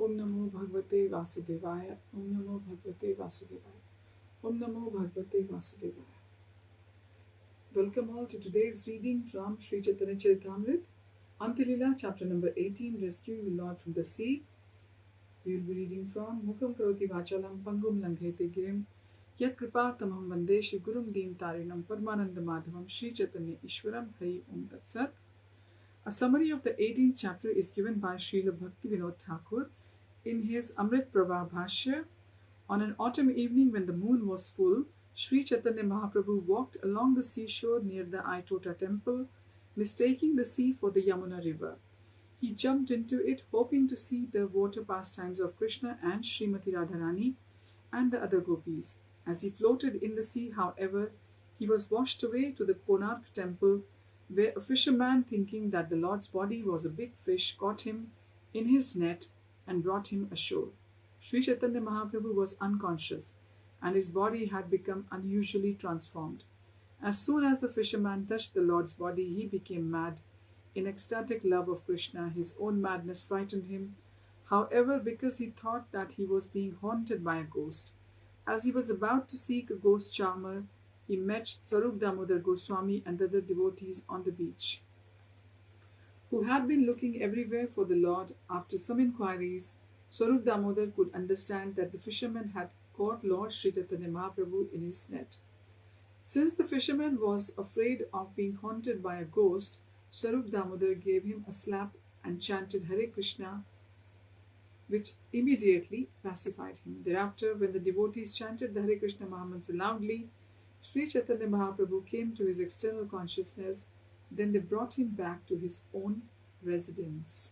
Om Namo Bhagavate Vasudevaya. Om Namo Bhagavate Vasudevaya. Om Namo Bhagavate Vasudevaya. Welcome all to today's reading from Sri Chaitanya Charitamrita, Antilila, chapter number 18, Rescuing the Lord from the Sea. We will be reading from Mukam Karoti Vachalam Pangum Langhete Girim Yat Kripa Tamam Vande Shri Gurum Deen Tarinam Padmananda Madhavam Sri Chaitanya Ishwaram Hari Om Tat Sat. A summary of the 18th chapter is given by Srila Bhakti Vinod Thakur in his Amrit Prabha Bhashya. On an autumn evening when the moon was full, Sri Chaitanya Mahaprabhu walked along the seashore near the Aitota temple, mistaking the sea for the Yamuna river. He jumped into it, hoping to see the water pastimes of Krishna and Srimati Radharani and the other gopis. As he floated in the sea, however, he was washed away to the Konark temple, where a fisherman, thinking that the Lord's body was a big fish, caught him in his net and brought him ashore. Sri Chaitanya Mahaprabhu was unconscious, and his body had become unusually transformed. As soon as the fisherman touched the Lord's body, he became mad. In ecstatic love of Krishna, his own madness frightened him, however, because he thought that he was being haunted by a ghost. As he was about to seek a ghost charmer, he met Swarup Damodar Goswami and other devotees on the beach, who had been looking everywhere for the Lord. After some inquiries, Swarup Damodar could understand that the fisherman had caught Lord Sri Chaitanya Mahaprabhu in his net. Since the fisherman was afraid of being haunted by a ghost, Swarup Damodar gave him a slap and chanted Hare Krishna, which immediately pacified him. Thereafter, when the devotees chanted the Hare Krishna Mahamantra loudly, Sri Chaitanya Mahaprabhu came to his external consciousness. Then they brought him back to his own residence.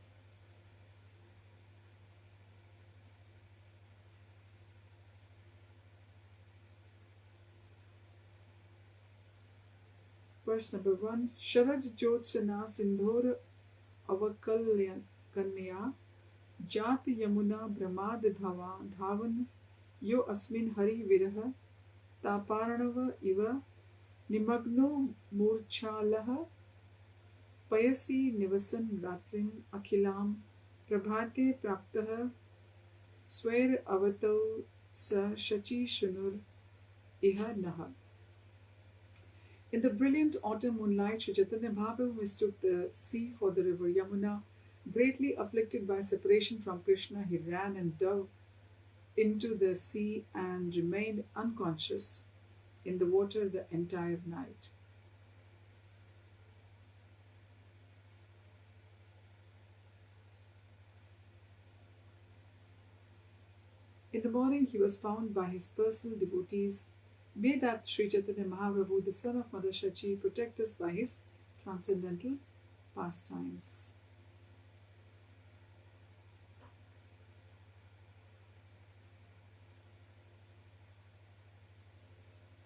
Verse number 1. Sharad Jyotsana Sindhora Avakalya Kanya Jati Yamuna Brahmad Dhava Dhavan Yo Asmin Hari Viraha Taparanava Iva Nimagno Murchalaha Payasi Nivasan Ratrim Akhilam Prabhate Praptaha Swair Avatau Sa Shachi Shunur Iha Naha. In the brilliant autumn moonlight, Sri Chaitanya Mahaprabhu mistook the sea for the river Yamuna. Greatly afflicted by separation from Krishna, he ran and dove into the sea and remained unconscious in the water the entire night. In the morning, he was found by his personal devotees. May that Sri Chaitanya Mahaprabhu, the son of Mother Shachi, protect us by his transcendental pastimes.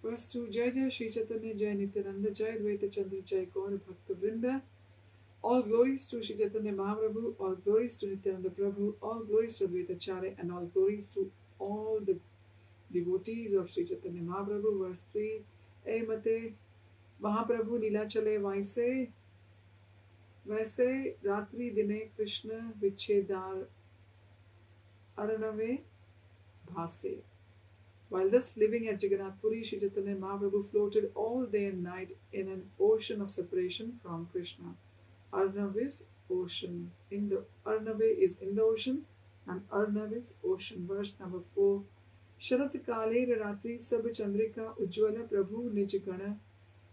Verse 2. Jai Jai Sri Chaitanya Jai Nityananda Jai Dvaita Chandra Jai Gaur Bhakta Vrinda. All glories to Sri Chaitanya Mahaprabhu, all glories to Nityananda Prabhu, all glories to Advaitacharya, and all glories to all the devotees of Sri Chaitanya Mahaprabhu. Verse 3. E mate Mahaprabhu Lila Chale Vaise Vaise Ratri Dine Krishna Vichedar Aranave Bhase. While thus living at Jagannath Puri, Sri Chaitanya Mahaprabhu floated all day and night in an ocean of separation from Krishna. Arnav is ocean. Arnav is in the ocean, and Arnav is ocean. Verse number 4. Sharat Kale Ratri Sab Chandrika Ujjwala Prabhu Nij Gana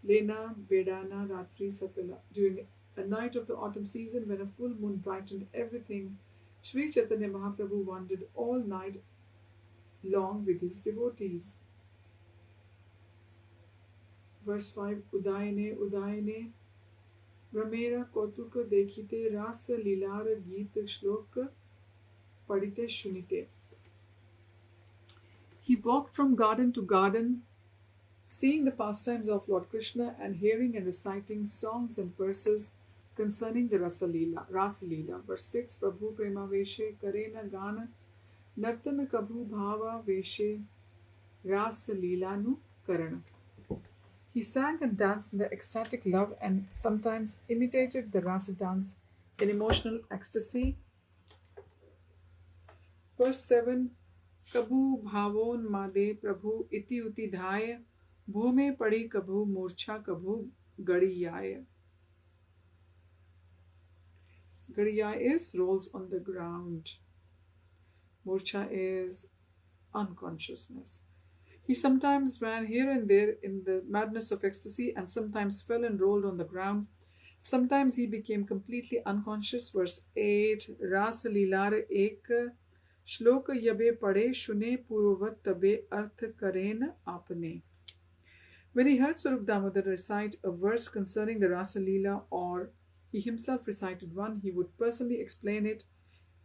Lena Bedana Ratri Sakala. During a night of the autumn season, when a full moon brightened everything, Sri Chaitanya Mahaprabhu wandered all night long with his devotees. Verse 5. Udayane Udayane Ramera Kotuka Dekhite Rasa Lilara Geet Shloka Padite Shunite. He walked from garden to garden, seeing the pastimes of Lord Krishna and hearing and reciting songs and verses concerning the Rasa Leela. Verse 6. Prabhu Prema Veshe Karena Gana Nartana Kabhu Bhava Veshe Rasa Leelanu Karana. He sang and danced in the ecstatic love and sometimes imitated the rasa dance in emotional ecstasy Verse 7, Kabhu bhavon made prabhu iti uti dhaya, bhume padi kabhu murcha kabhu gadiyaya. Gadiya is rolls on the ground. Murcha is unconsciousness. He sometimes ran here and there in the madness of ecstasy and sometimes fell and rolled on the ground. Sometimes he became completely unconscious. Verse 8, Ras Lilar ek श्लोक यबे पढ़े शुने पूर्ववत तबे अर्थ करेन आपने. When he heard Swarup Damodar recite a verse concerning the Rasa Leela, or he himself recited one, he would personally explain it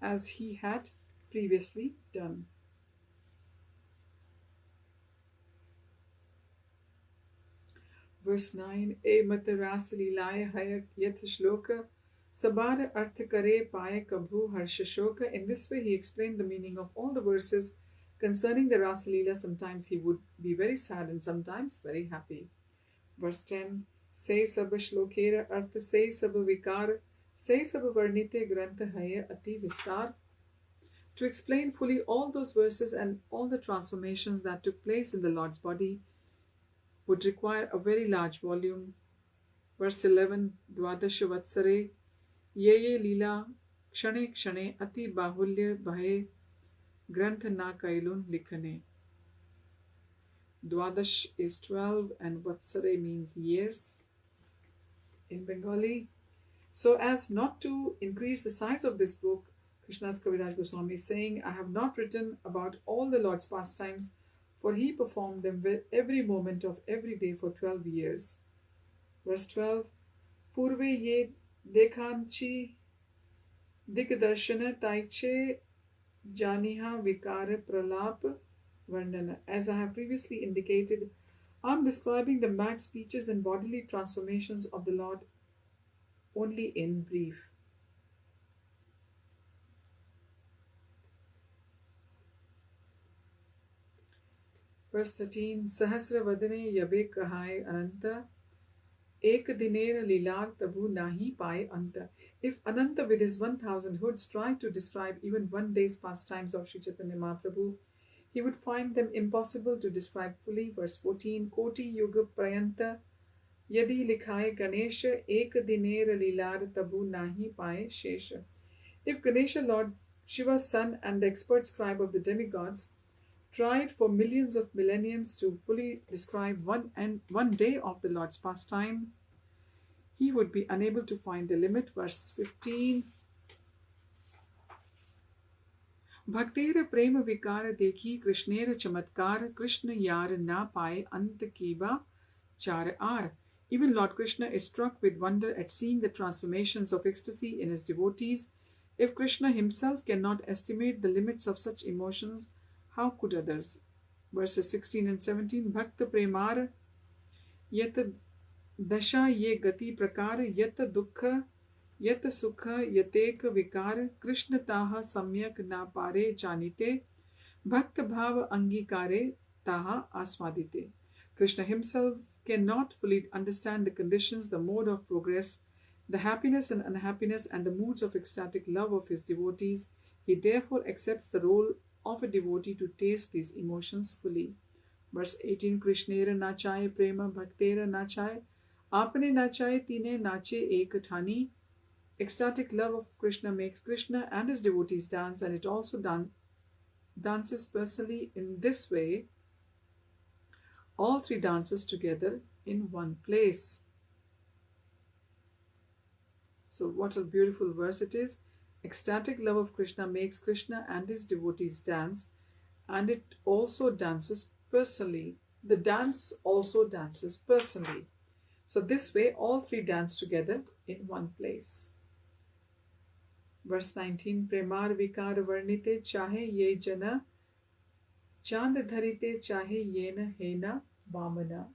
as he had previously done. Verse 9, E mat Rasa Leelaya hay yat shloka Sabar arth kare paye kabhu harshashoka. In this way, he explained the meaning of all the verses concerning the Rasa Leela. Sometimes he would be very sad and sometimes very happy. Verse 10, Say sab shlokera arth say sab vikar say sab varnite grantha haya ati vistar. To explain fully all those verses and all the transformations that took place in the Lord's body would require a very large volume. Verse 11, Dvadasha Vatsare ये लीला क्षणे क्षणे अति बाहुल्य भये ग्रंथ ना कैलुन लिखने. Dwadash is 12 and Vatsare means years in Bengali. So as not to increase the size of this book, Krishnadas Kaviraj Goswami is saying, I have not written about all the Lord's pastimes, for he performed them every moment of every day for 12 years. Verse 12, Purve ye dekhanchi Dikdarshana Taiche Janiha Vikara Pralap Varnana. As I have previously indicated, I am describing the mad speeches and bodily transformations of the Lord only in brief. Verse 13, Sahasra Vadane Yabe Kahai Ananta Ek Diner Lilar Tabu Nahi Pai Anta. If Ananta with his 1,000 hoods tried to describe even one day's pastimes of Sri Chaitanya Mahaprabhu, he would find them impossible to describe fully. Verse 14, Koti Yuga Prayanta Yadi Likhaye Ganesha Ek Diner Lilar Tabu Nahi Pai Shesha. If Ganesha, Lord Shiva's son and the expert scribe of the demigods, tried for millions of millenniums to fully describe one day of the Lord's pastime, he would be unable to find the limit. Verse 15, Bhaktera prema vikara dekhi Krishnera chamatkar Krishna yar na paye ant kiba char ar. Even Lord Krishna is struck with wonder at seeing the transformations of ecstasy in his devotees. If Krishna himself cannot estimate the limits of such emotions, how could others? Verses 16 and 17, Bhakta premar yat dasha ye gati prakar yat dukha yat sukha yatek vikar Krishna taha samyak na pare janite bhakta bhav angikare taha aswadite. Krishna himself cannot fully understand the conditions, the mode of progress, the happiness and unhappiness, and the moods of ecstatic love of his devotees. He therefore accepts the role of a devotee to taste these emotions fully. Verse 18, Krishnera nachaye prema bhaktera nachaye apne nachaye tine nache ek thani. Ecstatic love of Krishna makes Krishna and his devotees dance, and it also dances personally. In this way, all three dances together in one place. So what a beautiful verse it is. Ecstatic love of Krishna makes Krishna and his devotees dance, and it also dances personally. The dance also dances personally. So this way, all three dance together in one place. Verse 19, Premar vikar varnite chahe ye jana chand dharite chahe yena hena vamana.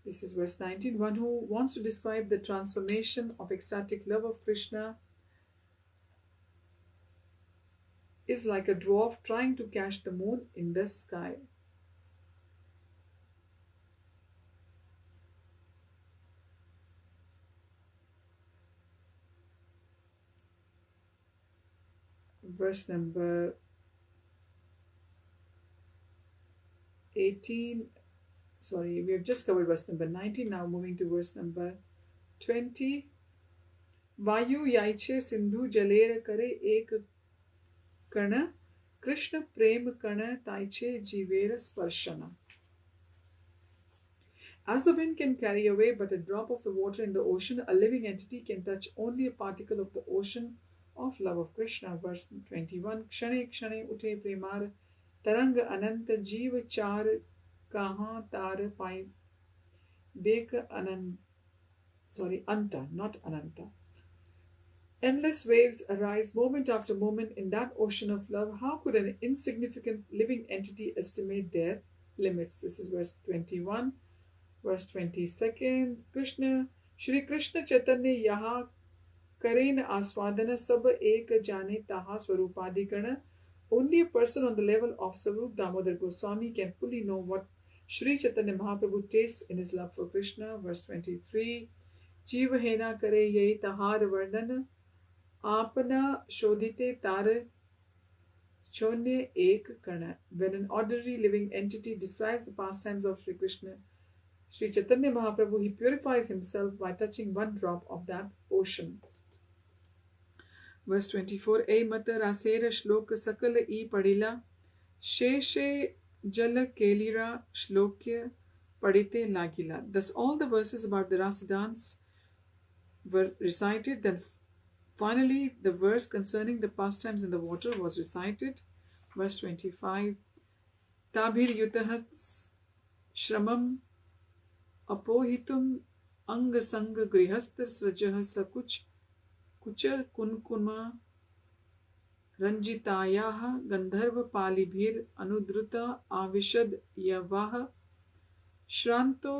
This is verse 19. One who wants to describe the transformation of ecstatic love of Krishna is like a dwarf trying to catch the moon in the sky. verse number 18. Sorry, we have just covered verse number 19. Now moving to verse number 20. वायु याइछे सिंधु जलेर करे एक कण कृष्ण प्रेम कण ताइछे जीवेर स्पर्शना. As the wind can carry away but a drop of the water in the ocean, a living entity can touch only a particle of the ocean of love of Krishna. Verse 21. Kshane kshane ute premar tarang ananta jeev char kahan tar pai bek anta, not ananta. Endless waves arise moment after moment in that ocean of love. How could an insignificant living entity estimate their limits? This is verse 21. Verse 22nd. Krishna, Shri Krishna Chaitanya yaha karen aswadana sab ek jane taha swarupadikana. Only a person on the level of Sarup Damodar Goswami can fully know what Shri Chaitanya Mahaprabhu tastes in his love for Krishna. Verse 23. Jeev hena kare yai tahar varnana apana shodhite tar chonye ek kana. When an ordinary living entity describes the pastimes of Shri Krishna, Sri Chaitanya Mahaprabhu, he purifies himself by touching one drop of that ocean. Verse 24. E mata rasera shlok sakala e padila sheshe jala kelira shlokya padite lagila. Thus all the verses about the rasa dance were recited. Then finally the verse concerning the pastimes in the water was recited. Verse 25. Tabhir yutahat shramam अपोहितुम अंग संग गृहस्थ सृजः सकुच कुच कुनकुमा रंजितायाः गंधर्व पालिभिर अनुद्रुता आविशद यवाह श्रांतो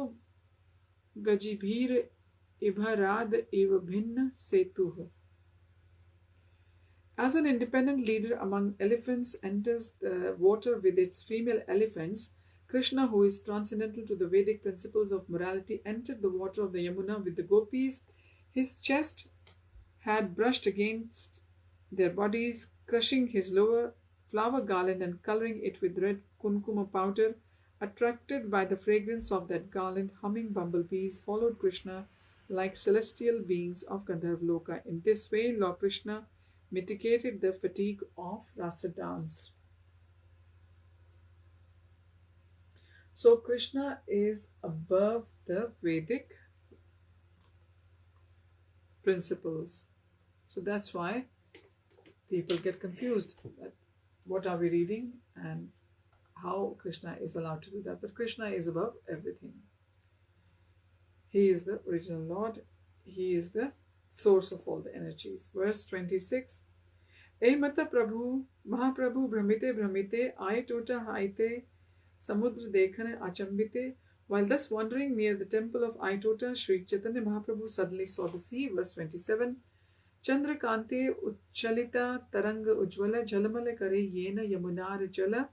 गजिभिर इभराद इव भिन्न सेतुः. As an independent leader among elephants enters the water with its female elephants, Krishna, who is transcendental to the Vedic principles of morality, entered the water of the Yamuna with the gopis. His chest had brushed against their bodies, crushing his lower flower garland and coloring it with red kunkuma powder. Attracted by the fragrance of that garland, humming bumblebees followed Krishna like celestial beings of Gandharvaloka. In this way, Lord Krishna mitigated the fatigue of rasa dance. So Krishna is above the Vedic principles. So that's why people get confused. What are we reading and how Krishna is allowed to do that? But Krishna is above everything. He is the original Lord. He is the source of all the energies. Verse 26. E mata prabhu, Mahaprabhu brahmite brahmite, ay tota haite, samudra dekhane achambite. While thus wandering near the temple of Aitota, Sri Chaitanya Mahaprabhu suddenly saw the sea. Verse 27. Chandra kante uchalita taranga ujvala jalamala kare yena yamunar jala.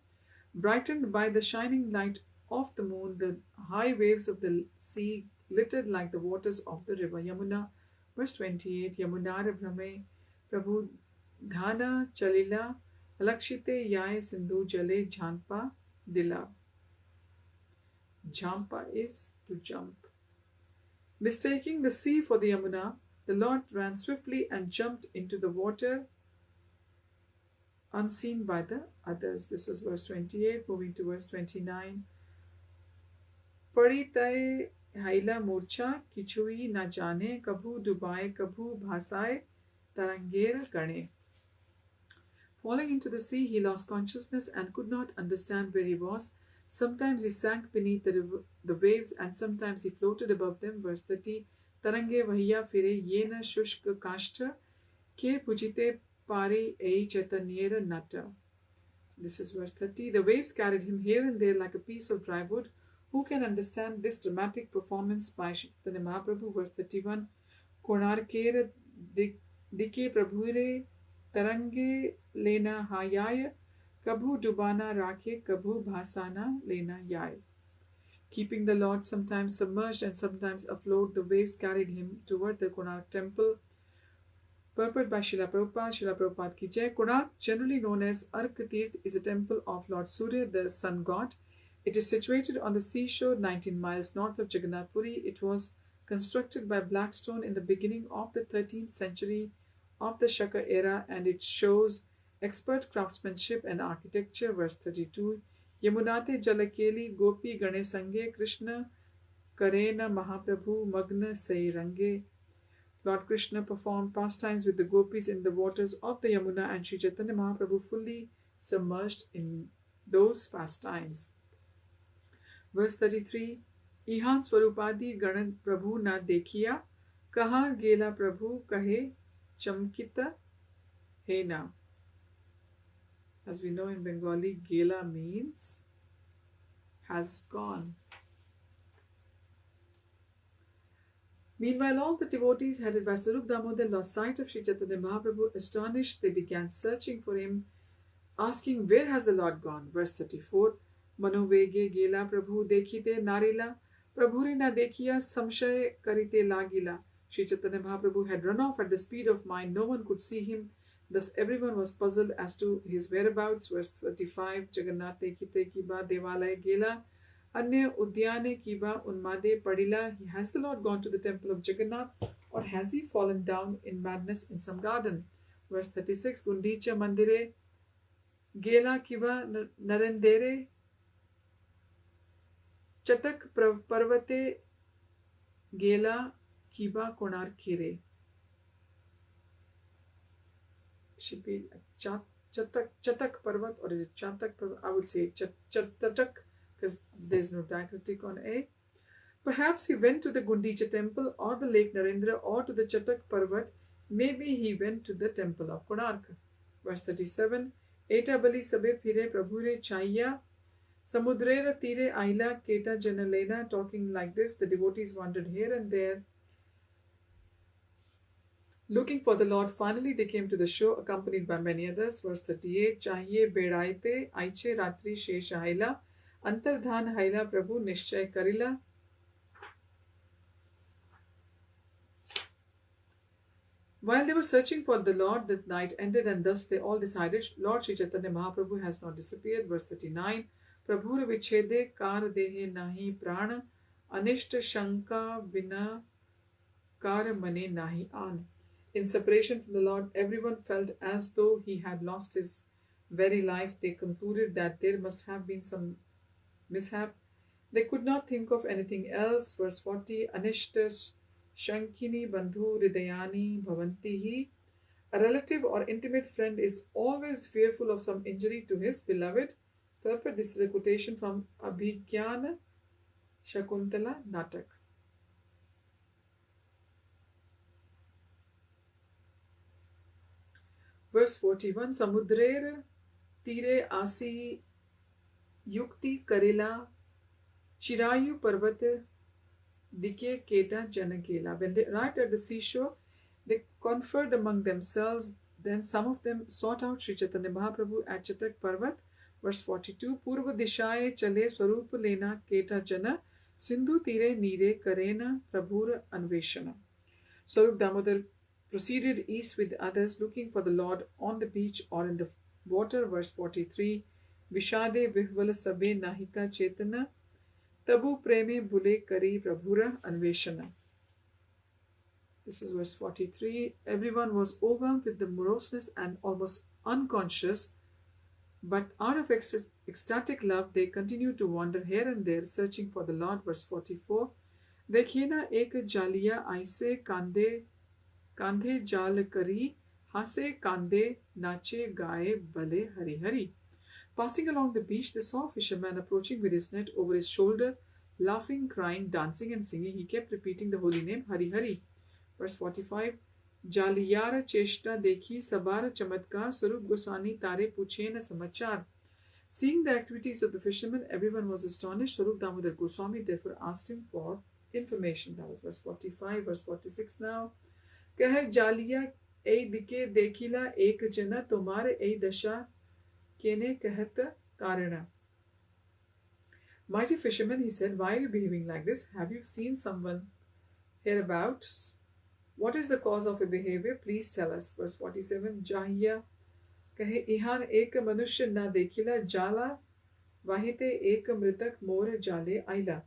Brightened by the shining light of the moon, the high waves of the sea glittered like the waters of the river Yamuna. Verse 28. Yamunar brahme prabhu dhana chalila alakshite yae sindhu jale jhanpa dila. Jhampa is to jump. Mistaking the sea for the Yamuna, the Lord ran swiftly and jumped into the water unseen by the others. This was verse 28. Moving to verse 29. Paritaye haila murcha kichui na jane kabhu dubai kabhu bhasaye tarangera gane. Falling into the sea, he lost consciousness and could not understand where he was. Sometimes he sank beneath the waves and sometimes he floated above them. Verse 30. Tarange vahiya fire yena shushka kashta ke pujite pari ei chaitanyera nata. This is verse 30. The waves carried him here and there like a piece of dry wood. Who can understand this dramatic performance by Chaitanya Mahaprabhu? Verse 31. Konarkera dike prabhure tarange lena hayaya kabhu dubana rakhe kabhu bhasana lena yai. Keeping the Lord sometimes submerged and sometimes afloat, the waves carried him toward the Konark temple. Purport by Srila Prabhupada. Srila Prabhupada ki jai. Konark, generally known as Ark Tirth, is a temple of Lord Surya, the sun god. It is situated on the seashore 19 miles north of Jagannath Puri. It was constructed by Blackstone in the beginning of the 13th century of the Shaka era, and it shows expert craftsmanship and architecture. Verse 32. Yamunate Jalakeli Gopi Ganesange Krishna Karena Mahaprabhu Magna Sai Range. Lord Krishna performed pastimes with the gopis in the waters of the Yamuna, and Sri Chaitanya Mahaprabhu fully submerged in those pastimes. Verse 33. Ihan Swarupadi Ganan Prabhu na dekhiya, kaha gela Prabhu kahe chamkita he na. As we know in Bengali, gela means has gone. Meanwhile, all the devotees headed by Swarup Damodar lost sight of Sri Chaitanya Mahaprabhu. Astonished, they began searching for him, asking, "Where has the Lord gone?" Verse 34. Manovege gela Prabhu dekhite narila, Prabhure na dekhiya samshay karite lagila. Sri Chaitanya Mahaprabhu had run off at the speed of mind. No one could see him. Thus everyone was puzzled as to his whereabouts. Verse 35. Jagannath dekhite kiba devalaya gela. Anya Udyane Kiba Unmade Padila. Has the Lord gone to the temple of Jagannath, or has he fallen down in madness in some garden? Verse 36. Gundicha Mandire Gela Kiba Narendere Chatak Parvate Gela Kiba Konar Kire. Should be Chatak Parvat, or is it Chatak Parvat? I would say Chatak, because there's no diacritic on A. Perhaps he went to the Gundicha temple or the Lake Narendra or to the Chatak Parvat. Maybe he went to the temple of Konark. Verse 37. Eta bali sabe phire prabhure chaiya. Samudrera tire aila keta janalena. Talking like this, the devotees wandered here and there, looking for the Lord. Finally, they came to the shore, accompanied by many others. Verse 38. Chahiye bedaite aiche ratri shesha haila. Antardhan haila prabhu nischay karila. While they were searching for the Lord, that night ended, and thus they all decided, Lord Sri Chaitanya Mahaprabhu has not disappeared. Verse 39. Prabhur vichede kar dehe nahi prana, anishta shanka vina kar mane nahi an. In separation from the Lord, everyone felt as though he had lost his very life. They concluded that there must have been some mishap. They could not think of anything else. Verse 40. Anishta Shankini Bandhu Hridayani Bhavantihi. A relative or intimate friend is always fearful of some injury to his beloved. Purport. This is a quotation from Abhigyana Shakuntala Natak. Verse 41. Samudrer tire asi yukti karela Chirayu Parvat Dike Keta Janakela. When they arrived at the seashore, they conferred among themselves. Then some of them sought out Sri Chaitanya Mahaprabhu at Chatak Parvat. Verse 42. Purva Dishaye Chale Swarup Lena Keta Jana Sindhu Tire Nire Karena Prabhur Anveshana. Swarup Damodar proceeded east with the others, looking for the Lord on the beach or in the water. Verse 43. Vishade Vihvala Sabe Nahika Chetana Tabu Preme Bule Kari Prabhura Anveshana. This is verse 43. Everyone was overwhelmed with the moroseness and almost unconscious, but out of ecstatic love, they continued to wander here and there, searching for the Lord. Verse 44. Dekhiye na ek jaliya aise kandhe jal kari, hase kande nache gaye bale hari hari. Passing along the beach, they saw a fisherman approaching with his net over his shoulder, laughing, crying, dancing, and singing. He kept repeating the holy name, Hari Hari. Verse 45. Jaliyara cheshta dekhi sabara chamatkar Swarup Goswami tare puche na samachar. Seeing the activities of the fisherman, everyone was astonished. Swarup Damodar Goswami therefore asked him for information. That was verse 45. Verse 46 now. Kahe jaliya ei dike dekhila ek jana tomare ei dasha Kene kahata karana. Mighty fisherman, he said, why are you behaving like this? Have you seen someone hereabouts? What is the cause of a behavior? Please tell us. Verse 47. Jahya कहे इहान एक मनुष्य न देखिला जाला वाहिते एक मृतक मोर जाले आइला.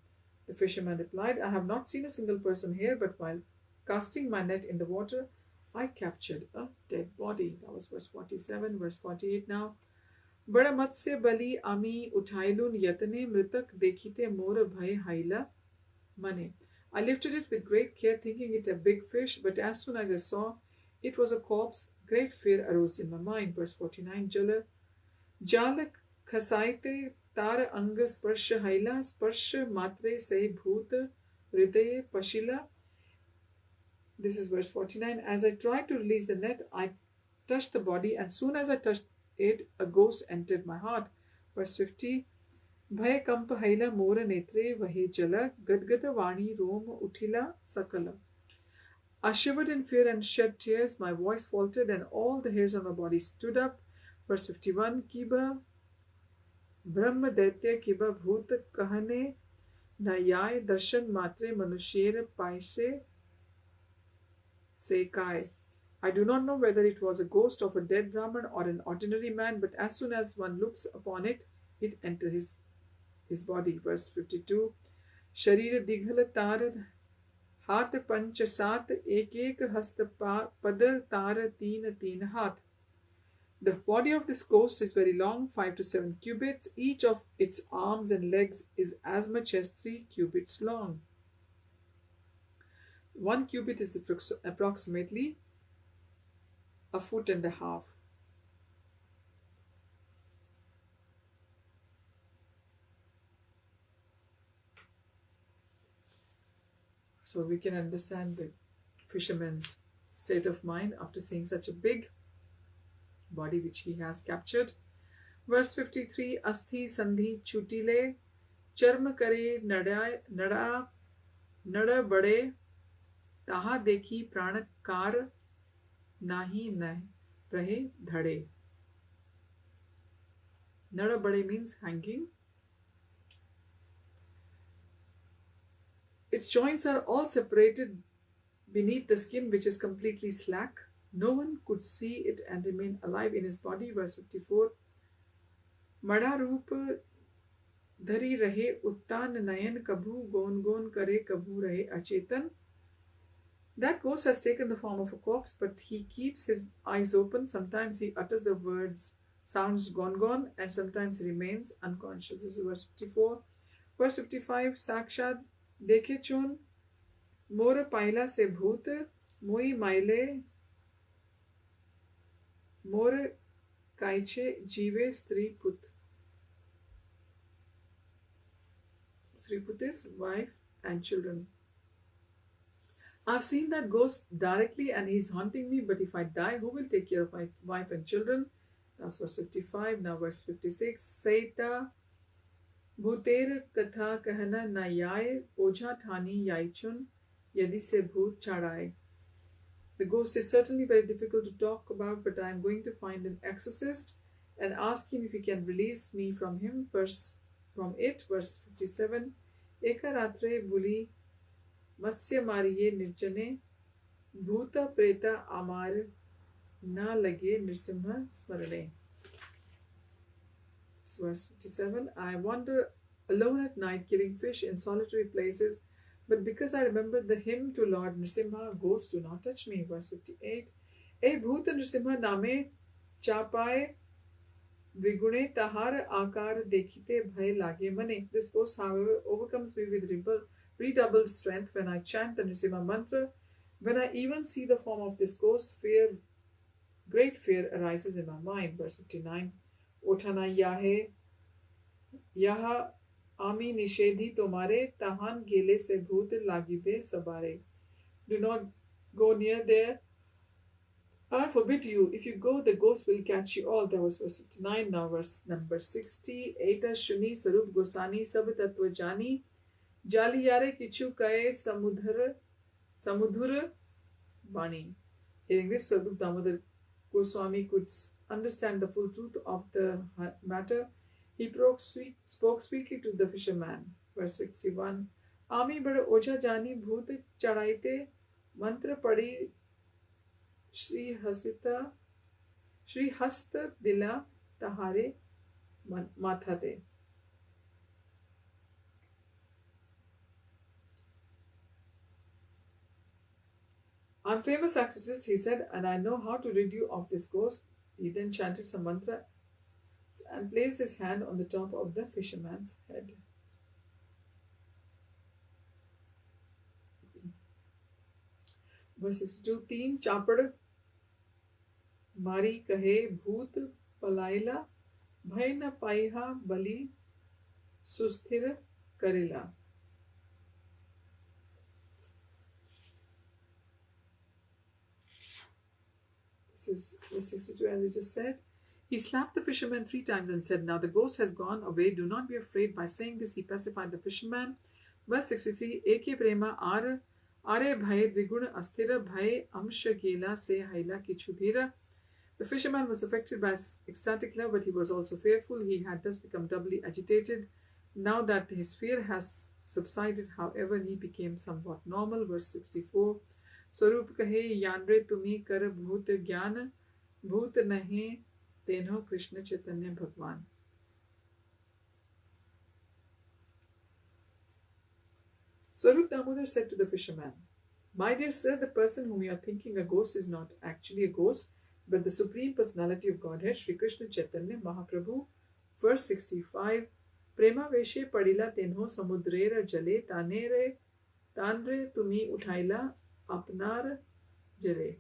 The fisherman replied, I have not seen a single person here, but while casting my net in the water, I captured a dead body. That was verse 47. Verse 48 now. बड़ मत्स्य बलि आमी उठाइलुन यतने मृतक देखिते मोर भय हाइला मने. I lifted it with great care, thinking it a big fish, but as soon as I saw it was a corpse, great fear arose in my mind. Verse 49. Jal khasaite tar ang sparsh haila sparsh matre se bhoot hridaye pashila. This is verse 49. As I tried to release the net, I touched the body, and soon as I touched it, a ghost entered my heart. Verse 50. भय कंप हैला मोर नेत्रे वहे जल गदगद वाणी रोम उठिला सकल. I shivered in fear and shed tears. My voice faltered, and all the hairs on my body stood up. Verse 51. Kiba ब्रह्म दैत्य किबा भूत कहने नयाय दर्शन मात्रे मनुष्यर पाइसे से काय. I do not know whether it was a ghost of a dead Brahman or an ordinary man, but as soon as one looks upon it, it enters his body. Verse 52. शरीर दिघल तार हाथ पंच सात एक एक हस्त पद तार तीन तीन हाथ. The body of this ghost is very long, 5 to 7 cubits. Each of its arms and legs is as much as 3 cubits long. 1 cubit is approximately a foot and a half. So we can understand the fisherman's state of mind after seeing such a big body which he has captured. Verse 53. Asthi sandhi chutile charm kare nada bade taha dekhi pranakar nahi nah rahe dhade. Nada bade means hanging. Its joints are all separated beneath the skin, which is completely slack. No one could see it and remain alive in his body. Verse 54. Mada roop dhari rahe uttan nayan kabhu gon gon kare kabhu rahe achetan. That ghost has taken the form of a corpse, but he keeps his eyes open. Sometimes he utters the sounds gon gon, and sometimes he remains unconscious. This is verse 54. Verse 55. Sakshat देखे चून मोर पाइला से भूत मुई माइले मोर काइचे जीवे स्त्री पुत. Sri Put is wife and children. I've seen that ghost directly and he's haunting me, but if I die, who will take care of my wife and children? That's verse 55. Now verse 56. Saita भूतेर कथा कहना न याय ओझा ठानी याइचुन यदि से भूत चढ़ाए. The ghost is certainly very difficult to talk about, but I am going to find an exorcist and ask him if he can release me from him. Verse 57. Eka ratre buli matsya mariye nirjane bhuta preta amar na lage nirsimha smarane. Verse 57. I wander alone at night killing fish in solitary places, but because I remember the hymn to Lord Nrsimha, ghosts do not touch me. Verse 58. E bhuta Nrsimha name chapaye vigune tahar akar dekhite bhay lage mane. This ghost, however, overcomes me with redoubled strength when I chant the Nrsimha mantra. When I even see the form of this ghost, great fear arises in my mind. Verse 59. उठाना याहे यहा आमी निषेधी तुम्हारे तहान गेले से भूत लागिबे सबारे. Do not go near there. I forbid you. If you go, the ghost will catch you all. That was verse 59. Now verse number 60. Eta shuni sarup gosani sab tattva jani jali yare kichu kaye samudhur bani. Hearing this, Swarup Damodar Goswami could understand the full truth of the matter. He spoke sweetly to the fisherman. Verse 61. Ami bada oja jani bhoot chadaite मंत्र पढ़ी श्री हसिता श्री हस्त दिला तहारे माथा दे. I'm famous exorcist, he said, and I know how to rid you of this ghost. He then chanted some mantra and placed his hand on the top of the fisherman's head. Verse 62. तीन चापड़ मारी कहे भूत पलायला भय न पाइहा बलि सुस्थिर करेला. This is verse 62, as we just said. He slapped the fisherman 3 times and said, Now the ghost has gone away. Do not be afraid. By saying this, he pacified the fisherman. Verse 63. Eke prema are bhai dviguna asthira bhai amsha gela se haila kichudhira. The fisherman was affected by ecstatic love, but he was also fearful. He had thus become doubly agitated. Now that his fear has subsided, however, he became somewhat normal. Verse 64. स्वरूप कहे यानरे तुम्ही कर भूत ज्ञान भूत नहीं तेनो कृष्ण चैतन्य भगवान. Swarup Damodar said to the fisherman, My dear sir, the person whom you are thinking a ghost is not actually a ghost, but the Supreme Personality of Godhead, Sri Krishna Chaitanya Mahaprabhu. Verse 65. Prema veshe padila tenho samudrera jale tanre tumi uthaila apnar jare.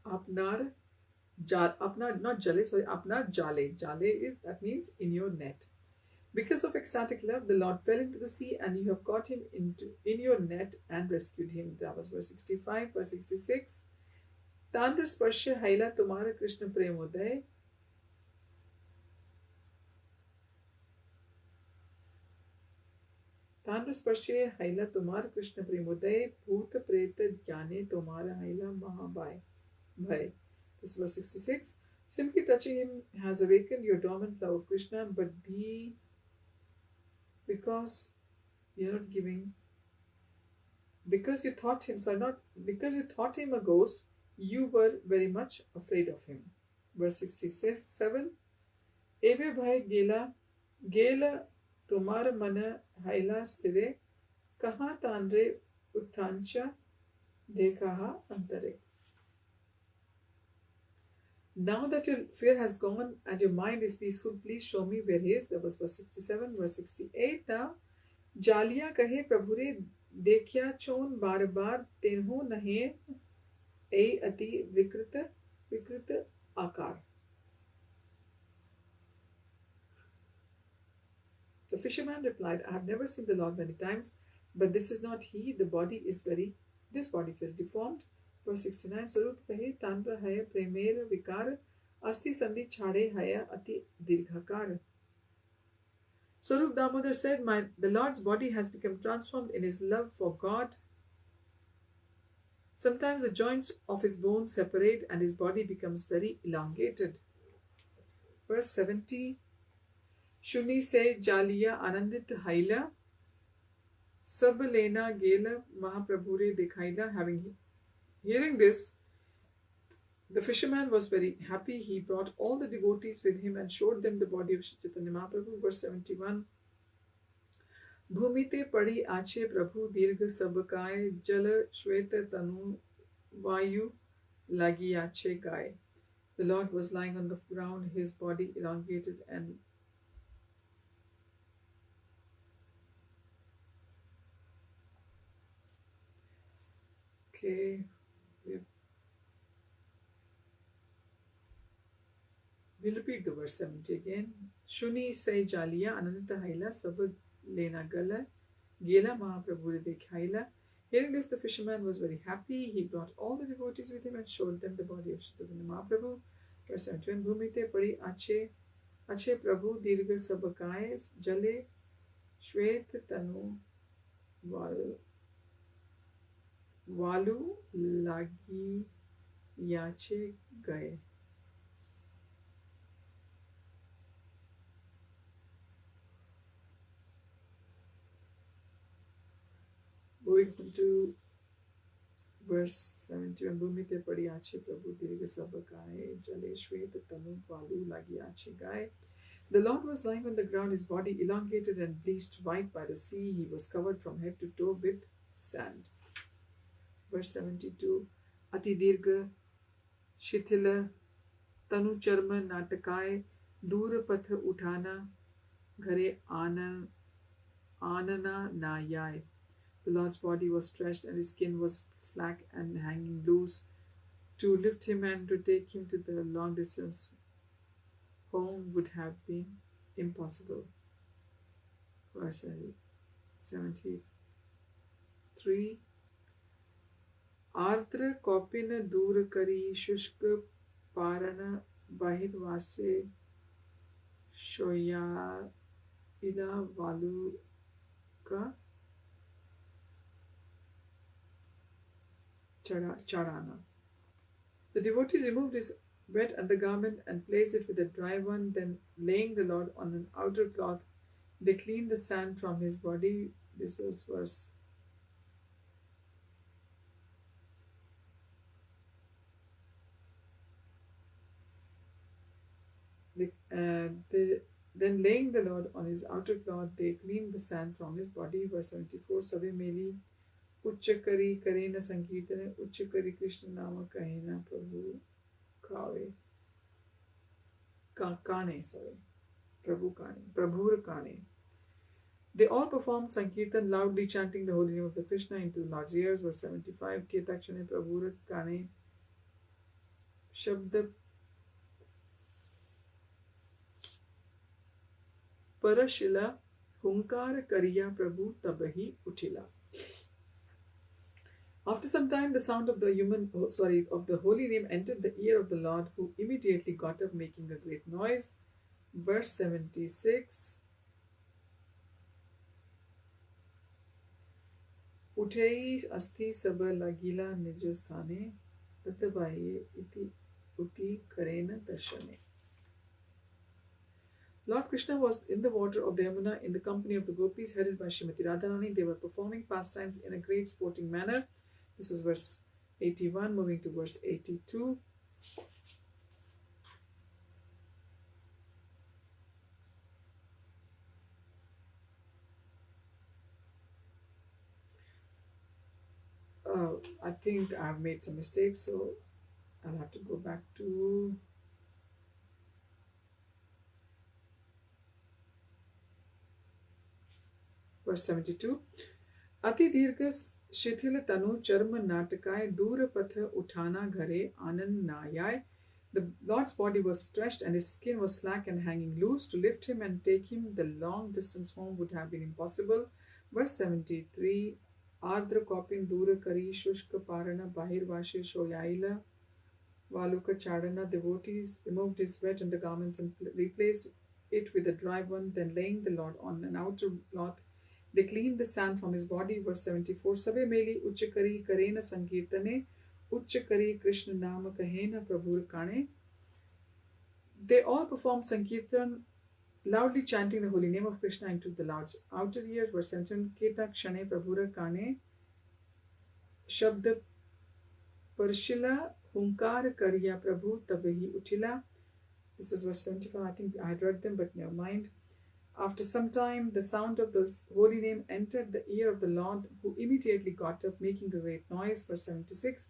Apnar not jale, sorry, apnar jale. Jale is, that means in your net. Because of ecstatic love, the Lord fell into the sea, and you have caught him in your net and rescued him. That was verse 65. Verse 66. Tandra sparsha haila tumara Krishna premoday. तांड्र स्पर्शे हैला तुम्हार कृष्ण प्रेमोदय भूत प्रेत ज्ञाने तुम्हारा हैला महाभय भय. This is verse 66. Simply touching him has awakened your dormant love of Krishna, but because you're not giving, because you thought him a ghost, you were very much afraid of him. Verse 67. Eve bhai gela तुम्हार मन हैला स्थिरे कहाँ तांड्रे उत्थांचा देखा अंतरे. Now that your fear has gone and your mind is peaceful, please show me where he is. That was verse 67. Verse 68. Now जालिया कहे प्रभुरे देखिया चोन बार बार तेन्हो नहे ए अति विकृत आकार. The fisherman replied, I have never seen the Lord many times, but this is not he. This body is very deformed. Verse 69. Swarup kahe tanra haya premer vikar asti sandhi chhade haya ati dirghakar. Swarup Damodar said, the Lord's body has become transformed in his love for God. Sometimes the joints of his bones separate and his body becomes very elongated. Verse 70. शुनि से जालिया आनंदित हाइला सब लेना गेल महाप्रभु रे दिखाइला. Hearing this, the fisherman was very happy. He brought all the devotees with him and showed them the body of Shri Chaitanya Mahaprabhu. Verse 71. भूमिते पड़ी आछे प्रभु दीर्घ सबकाय जल श्वेत तनु vayu lagi आछे गाय. The Lord was lying on the ground, his body elongated and okay. We'll repeat the verse 70 again. Shuni say jaliya ananta haila sab lena gala gela Mahaprabhu re dekhaila. Hearing this, the fisherman was very happy. He brought all the devotees with him and showed them the body of Shri Chaitanya Mahaprabhu. Verse 71. Bhumite padi ache prabhu dirgha sabakaye jale shwet tanu valu lagi yache gaye. Moving to verse 71. Bhumite padi ache Prabhu dirgha sabakaye jale shweta tanu valu lagi ache gaye. The Lord was lying on the ground, his body elongated and bleached white by the sea. He was covered from head to toe with sand. Verse 72. Ati dirgha shithila तनु चर्म नाटकाय दूर पथ उठाना घरे आनना नायाय. The Lord's body was stretched and his skin was slack and hanging loose. To lift him and to take him to the long distance home would have been impossible. Verse 73. आर्द्र कौपिन दूर करी शुष्क पारण बहिर्वासे शोयाइला वालु का charana. The devotees removed his wet undergarment and placed it with a dry one. Then, laying the Lord on an outer cloth, they cleaned the sand from his body. This was verse. Then laying the Lord on his outer cloth, they cleaned the sand from his body. Verse 74. Sabe meli uccakari karena sankirtane uccakari Krishna nama kahena Prabhu kave kane. Sorry, Prabhu kane. Prabhur kane. They all performed sankirtan, loudly chanting the holy name of the Krishna into the Lord's ears. Verse 75. Ketakshane Prabhur kane shabda Parashila Hunkar Kariya Prabhu Tabahi Uchila. After some time, the sound of the holy name entered the ear of the Lord, who immediately got up, making a great noise. Verse 76. Uthei asti saba lagila nijasthane tatabaye iti uti karena darshane. Lord Krishna was in the water of the Yamuna in the company of the gopis headed by Srimati Radharani. They were performing pastimes in a great sporting manner. This is verse 81, moving to verse 82. I think I've made some mistakes, so I'll have to go back to verse 72. Ati dirghas shithil tanu charma natakay dur patha uthana ghare anand nayay. The Lord's body was stretched and his skin was slack and hanging loose. To lift him and take him the long distance home would have been impossible. Verse 73. Ardra kopin dura kari shushka parana bahir vashe shoyaila valuka chadana. Devotees removed his wet undergarments and replaced it with a dry one. Then laying the Lord on an outer cloth, they cleaned the sand from his body. Verse 74. Sabe meli uccakari karena sankirtane uccakari Krishna nama kahena prabhur kane. They all performed sankirtan, loudly chanting the holy name of Krishna into the Lord's outer ears. Verse 17. Keta kshane prabhura kane shabda parshila hunkar kariya prabhu tabahi uchila. This is verse 75. I think I had read them, but never mind. After some time, the sound of the holy name entered the ear of the Lord, who immediately got up, making a great noise. Verse 76.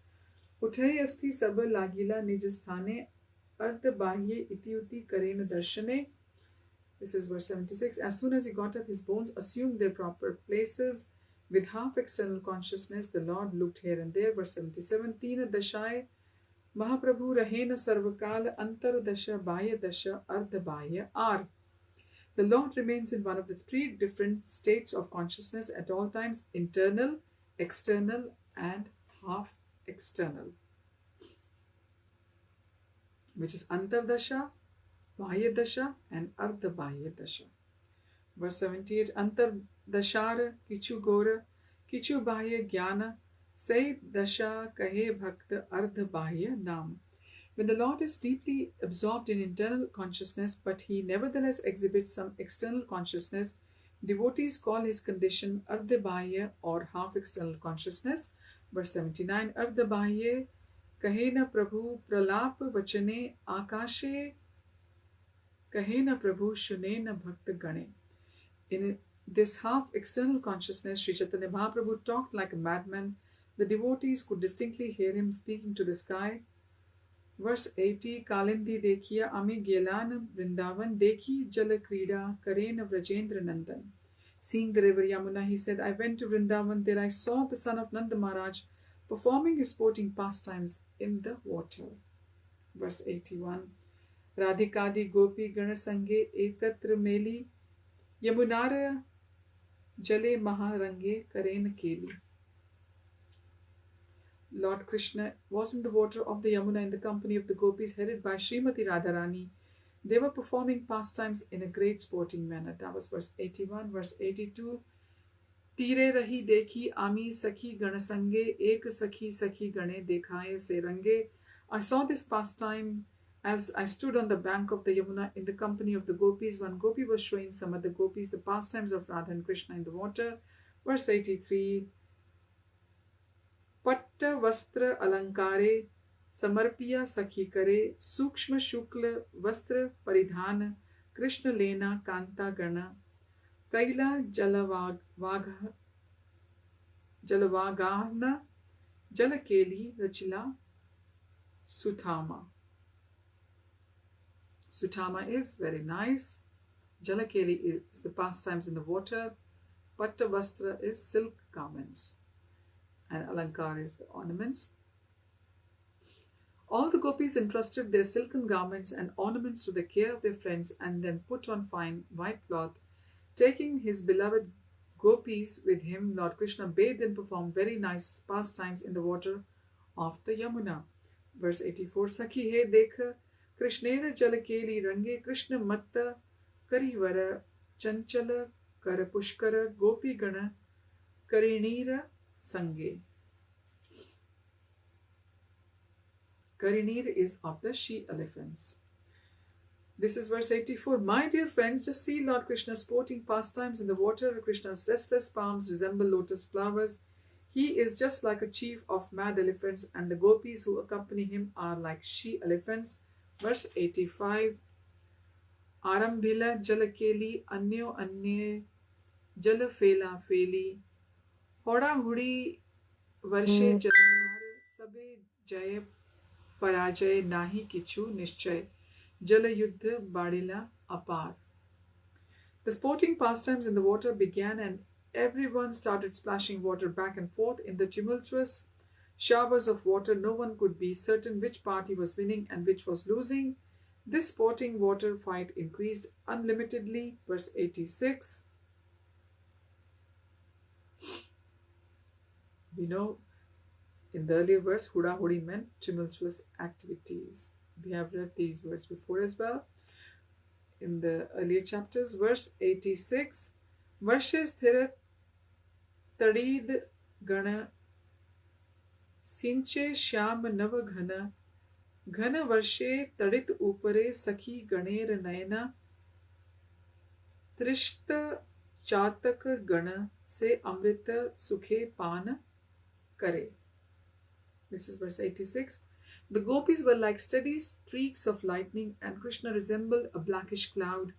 Uthai asti saba lagila nijasthane ardha bahye iti karena darshane. This is verse 76. As soon as he got up, his bones assumed their proper places. With half external consciousness, the Lord looked here and there. Verse 77. Tina dashai Mahaprabhu rahena sarvakal antar dasha bhaya dasha ardha bhaya ar. The Lord remains in one of the three different states of consciousness at all times: internal, external, and half external, which is Antardasha, Bhayadasha, and Ardhabhayadasha. Verse 78. Antardashara Kichu Gora, Kichu Bhaya Jnana, Say Dasha Kahe Bhakta Ardhabhaya Nam. When the Lord is deeply absorbed in internal consciousness, but he nevertheless exhibits some external consciousness, Devotees call his condition Ardhabahya or half external consciousness. Verse 79, Ardhabahya kahe na Prabhu pralap vachane akashe kahe na Prabhu shune na bhakta gane. In this half external consciousness, Sri Chaitanya Mahaprabhu talked like a madman. The devotees could distinctly hear him speaking to the sky. Verse 80, Kalindi dekhiya ami gelan Vrindavan dekhi jala krida karen Vrajendra Nandan. Seeing the river Yamuna, he said, I went to Vrindavan, there I saw the son of Nanda Maharaj performing his sporting pastimes in the water. Verse 81, Radhikadi gopi gana sange ekatra meli Yamunara jale maharange karen keli. Lord Krishna was in the water of the Yamuna in the company of the gopis headed by Srimati Radharani. They were performing pastimes in a great sporting manner. That was verse 81. Verse 82. Tire rahi dekhi ami sakhi ganasange ek sakhi gane dekhaye se range. I saw this pastime as I stood on the bank of the Yamuna in the company of the gopis. One gopi was showing some other gopis the pastimes of Radha and Krishna in the water. Verse 83. Patta vastra alankare samarpiya sakhi kare sukshma shukla vastra paridhana Krishna lena kanta gana kaila jalavagahna jalakeli rachila sutama. Sutama is very nice. Jalakeli is the pastimes in the water. Patta vastra is silk garments. And alankar is the ornaments. All the gopis entrusted their silken garments and ornaments to the care of their friends and then put on fine white cloth. Taking his beloved gopis with him, Lord Krishna bathed and performed very nice pastimes in the water of the Yamuna. Verse 84, Sakhi he dekha Krishnera jalakeli range Krishna matta karivara chanchala kara pushkara gopi gana karinira sange. Karinir is of the she-elephants. This is verse 84. My dear friends, just see Lord Krishna's sporting pastimes in the water. Krishna's restless palms resemble lotus flowers. He is just like a chief of mad elephants, and the gopis who accompany him are like she-elephants. Verse 85. Arambhila jalakeli anyo anye jalafela feli hoda hudi varshe jalmar sabe jaya parajay nahi kichu nischay jala yuddha badila apar. The sporting pastimes in the water began and everyone started splashing water back and forth in the tumultuous showers of water. No one could be certain which party was winning and which was losing. This sporting water fight increased unlimitedly. Verse 86. We know in the earlier verse, huda hudi meant tumultuous activities. We have read these words before as well. In the earlier chapters, verse 86, Varshes thirat tadid gana sinche shyam nav ghana ghana varshe tadit upare sakhi ganer nayana trishta chatak gana se amrita sukhe pan kare. This is verse 86. The gopis were like steady streaks of lightning, and Krishna resembled a blackish cloud.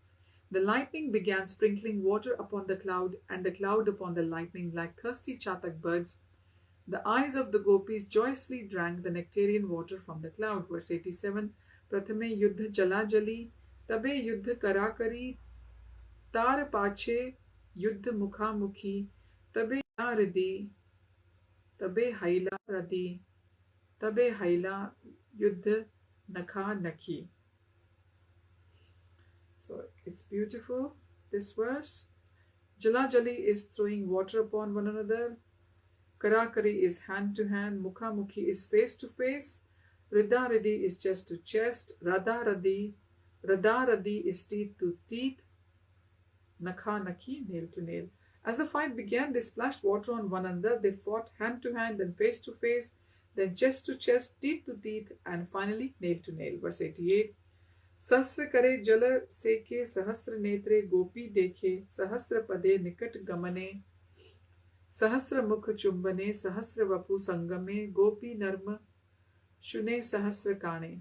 The lightning began sprinkling water upon the cloud, and the cloud upon the lightning, like thirsty chatak birds. The eyes of the gopis joyously drank the nectarian water from the cloud. Verse 87. Prathame yuddha jala jali, tabe yuddha karakari, tar pache yuddha mukha mukhi, tabe radi, tabe haila radi. Tabe haila yuddha nakha nakhi. So it's beautiful, this verse. Jala Jali is throwing water upon one another. Karakari is hand to hand. Mukha mukhi is face to face. Rida Ridi is chest to chest. Radha Radi is teeth to teeth. Nakha nakhi, nail to nail. As the fight began, they splashed water on one another. They fought hand to hand, then face to face, then chest to chest, teeth to teeth, and finally nail to nail. Verse 88. सहस्र करे जल सेके सहस्र नेत्रे गोपी देखे सहस्र पदे निकट गमने सहस्र मुख चुंबने सहस्र वपु संगमे गोपी नर्म शुने सहस्र Kane.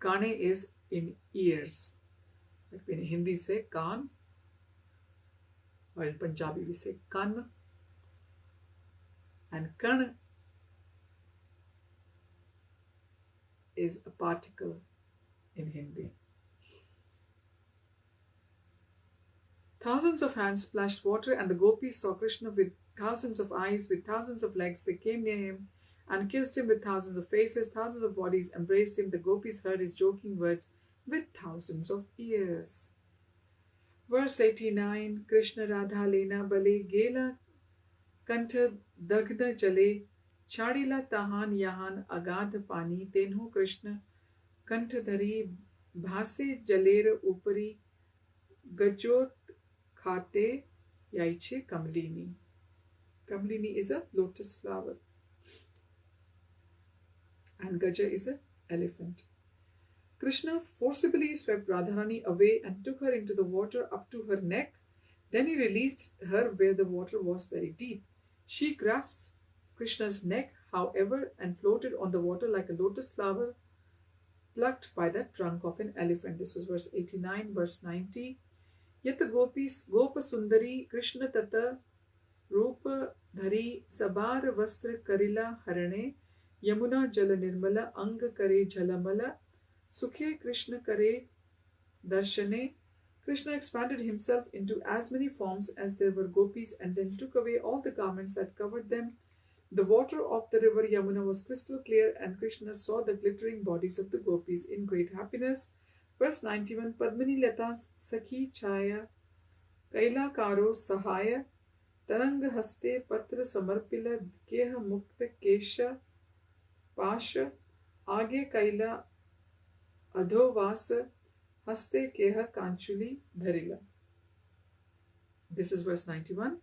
Kane is in ears. Like in Hindi say kaan, or in Punjabi we say kan, and kan is a particle in Hindi. Thousands of hands splashed water, and the gopis saw Krishna with thousands of eyes, with thousands of legs. They came near him and kissed him with thousands of faces, thousands of bodies embraced him. The gopis heard his joking words with thousands of ears. Verse 89, Krishna Radha Lena Bale Gela Kantha Dagda Jale Chadila Tahan Yahan Agadh Pani Tenhu Krishna Kantha Dhari Bhase Jaler Upari Gajot Khate Yaiche Kamlini. Kamlini is a lotus flower and Gaja is an elephant. Krishna forcibly swept Radharani away and took her into the water up to her neck. Then he released her where the water was very deep. She grasped Krishna's neck, however, and floated on the water like a lotus flower plucked by the trunk of an elephant. This is verse 89, verse 90. Yat gopis gopa sundari Krishna tata रूप धरी सबार वस्त्र करिला हरणे यमुना जल निर्मल अंग करे झलमल सुखे कृष्ण करे darshane. Krishna expanded himself into as many forms as there were gopis and then took away all the garments that covered them. The water of the river Yamuna was crystal clear, and Krishna saw the glittering bodies of the gopis in great happiness. Verse 91, Padmini Lata Sakhi Chaya Kaila Karo Sahaya तरंग हस्ते पत्र समर्पिल केह मुक्त केश पाश आगे कैला अधोवास हस्ते केह कांचुली धरिला. This is verse 91.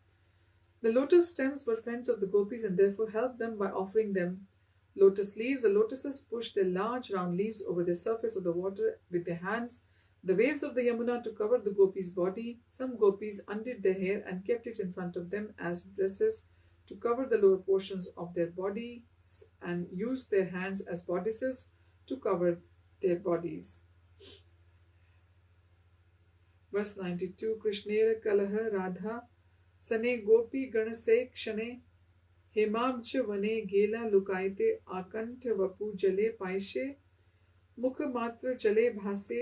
The lotus stems were friends of the gopis and therefore helped them by offering them lotus leaves. The lotuses pushed their large round leaves over the surface of the water with their hands. The waves of the Yamuna to cover the gopis' body. Some gopis undid their hair and kept it in front of them as dresses to cover the lower portions of their bodies and used their hands as bodices to cover their bodies. Verse 92, Krishnera Kalaha Radha Sane Gopi Ganase Kshane Hemabja Vane Gela Lukaite Akant Vapu Jale Paishe मुख मात्र चले भासे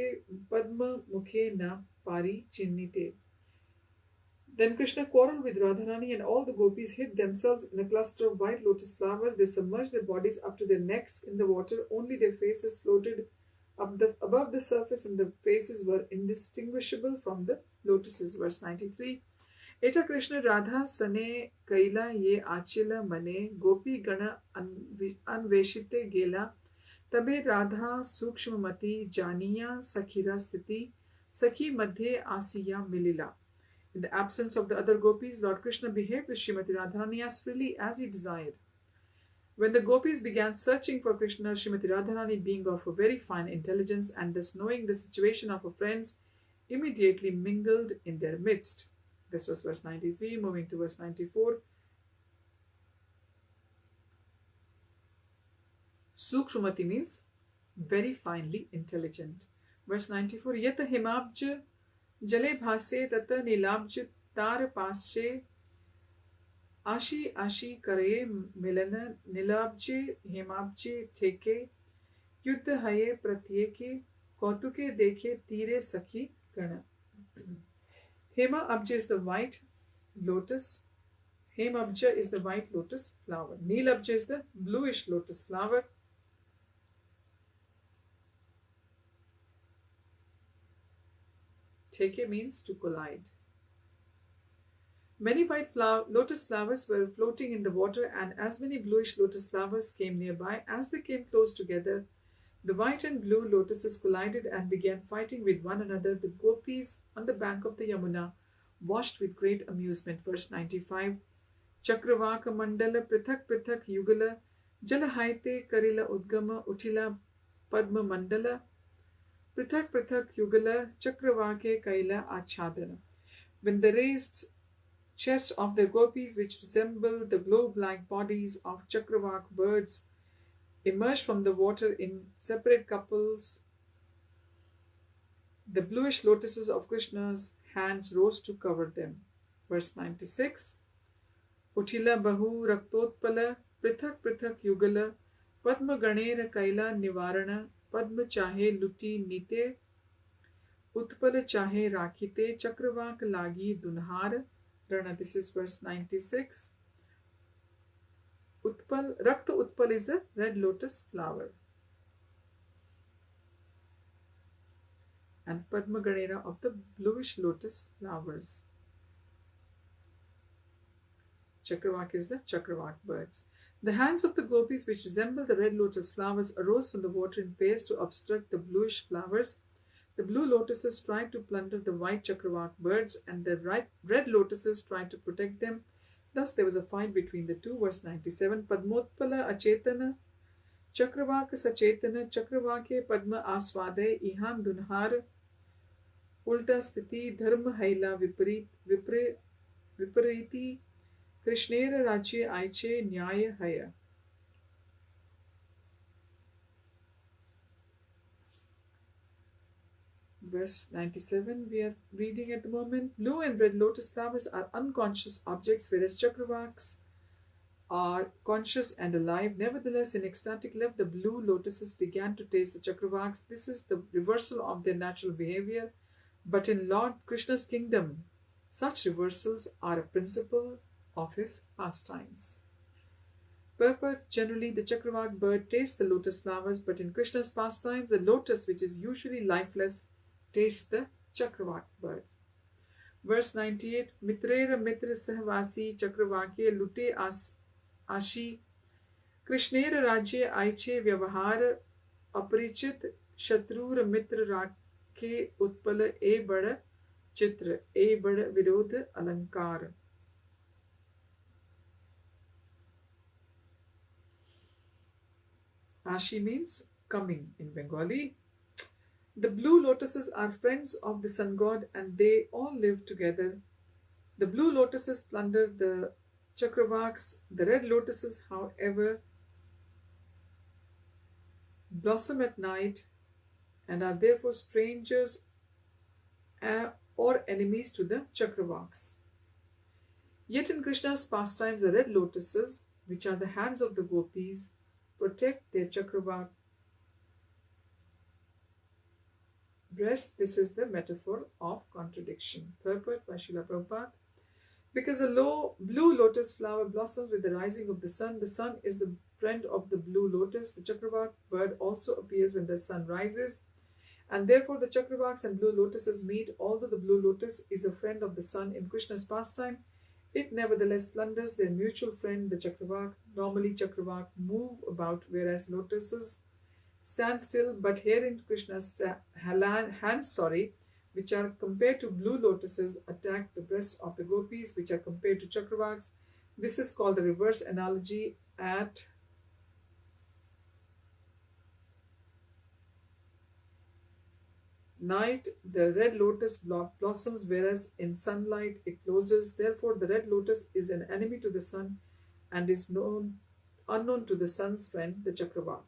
पद्म मुखे न pari chinnite. Then Krishna quarreled with Radharani, and all the gopis hid themselves in a cluster of white lotus flowers. They submerged their bodies up to their necks in the water. Only their faces floated above the surface, and the faces were indistinguishable from the lotuses. Verse 93. Eta Krishna Radha Sane Kaila Ye Achila Mane Gopi Gana Anveshite Gela तबे राधा सूक्ष्ममति जानिया सखीरा स्थिति सखी मध्ये आसिया मिलिला. In the absence of the other gopis, Lord Krishna behaved with Srimati Radharani as freely as he desired. When the gopis began searching for Krishna, Srimati Radharani, being of a very fine intelligence and thus knowing the situation of her friends, immediately mingled in their midst. This was verse 93. Moving to verse 94. Sukshmati means very finely intelligent. Verse 94. Yata himabja jale bhase tata nilabja tar pasche ashi ashi kare milana nilabje himabje theke yuddha haye pratyeke kautuke dekhe tire sakhi gana. Hema abja is the white lotus. Hemabja is the white lotus flower. Nilabja is the bluish lotus flower. Teke means to collide. Many white lotus flowers were floating in the water, and as many bluish lotus flowers came nearby. As they came close together, the white and blue lotuses collided and began fighting with one another. The gopis on the bank of the Yamuna watched with great amusement. Verse 95. Chakravaka mandala prithak prithak yugala jalahaite karila udgama utila padma mandala Prithak Prithak Yugala Chakravake Kaila Achadana. When the raised chests of the gopis, which resemble the globe-like bodies of Chakravak birds, emerged from the water in separate couples, the bluish lotuses of Krishna's hands rose to cover them. Verse 96. Utila Bahu Raktotpala Prithak Prithak Yugala Padma Ganera Kaila Nivarana Padma Chahe Luti Nite Utpal Chahe Rakhite Chakravak Lagi Dunhar Rana. This is verse 96. Rakta Utpal is a red lotus flower. And Padma Ganera of the bluish lotus flowers. Chakravak is the Chakravak birds. The hands of the gopis, which resemble the red lotus flowers, arose from the water in pairs to obstruct the bluish flowers. The blue lotuses tried to plunder the white Chakravak birds, and the red lotuses tried to protect them. Thus there was a fight between the two. Verse 97. Padmotpala Achetana Chakravak Sachetana Chakravake Padma Aswade Ihan Dunhar Ulta Sthiti Dharma Haila Vipariti Krishnera Rajye Aiche Nyaya Haya. Verse 97 we are reading at the moment. Blue and red lotus flowers are unconscious objects, whereas Chakravaks are conscious and alive. Nevertheless, in ecstatic love, the blue lotuses began to taste the Chakravaks. This is the reversal of their natural behavior. But in Lord Krishna's kingdom, such reversals are a principle of his pastimes. Purport: generally, the Chakravak bird tastes the lotus flowers, but in Krishna's pastimes, the lotus, which is usually lifeless, tastes the Chakravak bird. Verse 98. Mitrera Mitra Sahvasi Chakravake Lute Ashi Krishnera Rajye Aiche Vyavahar Aparichit Shatrur Mitra Rakhe Utpala E Bada Chitra E Bada Virodha Alankar. Ashi means coming in Bengali. The blue lotuses are friends of the sun god and they all live together. The blue lotuses plunder the Chakravaks. The red lotuses, however, blossom at night and are therefore strangers or enemies to the Chakravaks. Yet in Krishna's pastimes, the red lotuses, which are the hands of the gopis, protect their Chakravak breast. This is the metaphor of contradiction. Purport by Srila Prabhupada. Because the blue lotus flower blossoms with the rising of the sun is the friend of the blue lotus. The Chakravak bird also appears when the sun rises, and therefore the Chakravaks and blue lotuses meet. Although the blue lotus is a friend of the sun in Krishna's pastime, it nevertheless plunders their mutual friend, the Chakravak. Normally, Chakravak move about, whereas lotuses stand still, but here in Krishna's hands, which are compared to blue lotuses, attack the breasts of the gopis, which are compared to Chakravaks. This is called the reverse analogy. At night, the red lotus blossoms, whereas in sunlight it closes. Therefore, the red lotus is an enemy to the sun and is unknown to the sun's friend, the Chakravak.